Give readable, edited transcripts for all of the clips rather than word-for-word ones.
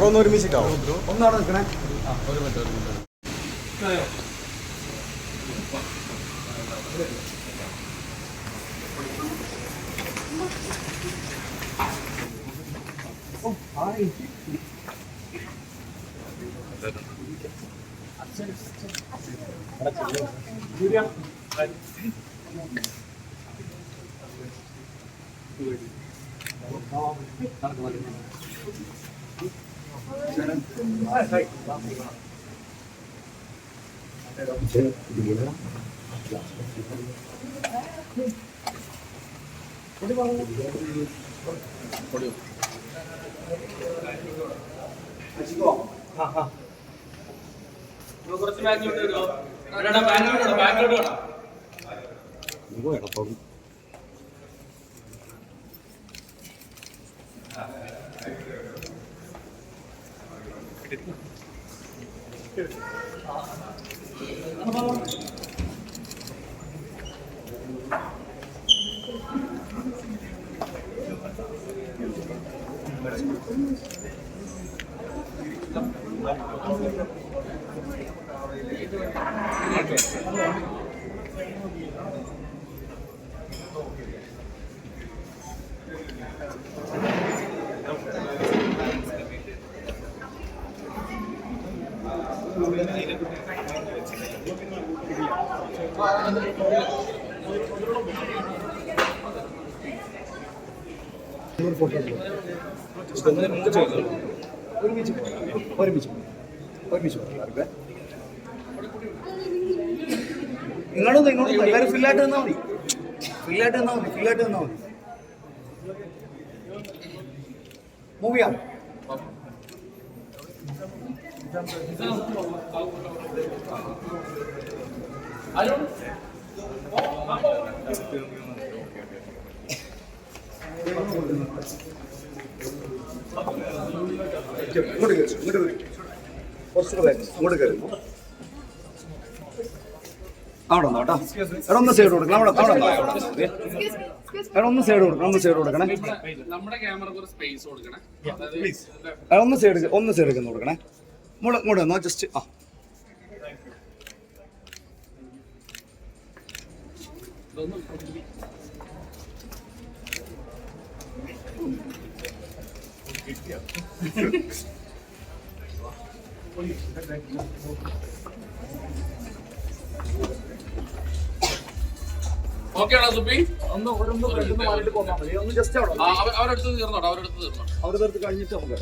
ഒന്ന് ഒരുമിച്ചിട്ടാവോ? ഒന്നവിടെ നിൽക്കണേ. ഒരു മിനിറ്റ്. കുറച്ച് ബാങ്കിലോട്ട് വരുമോ? ബാങ്കിലോട്ട് വേണം. ഇങ്ങോട്ട് എല്ലാവരും ഫില്ലായിട്ട് തന്നാൽ മതി. മൂവ് ചെയ്യാം. ഇങ്ങോട്ട് കയറുന്നു. അവിടെ കേട്ടോ. എടാ ഒന്ന് സൈഡ് കൊടുക്കണം. എടാ ഒന്ന് സൈഡ് കൊടുക്കണേ. നമ്മുടെ ക്യാമറക്ക് ഒരു സ്പേസ് കൊടുക്കണേ. ഒന്ന് സൈഡ് കൊടുക്കണേ. ഇങ്ങോട്ട് വന്നോ ജസ്റ്റ്. ആ ഓക്കെ ആണോ സുബി? ഒന്ന് ജസ്റ്റ് അവരെടുത്ത് തീർന്നോട്ടോ. അവരെടുത്ത് കഴിഞ്ഞിട്ട് നമുക്ക്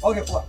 ഓക്കെ പോവാം.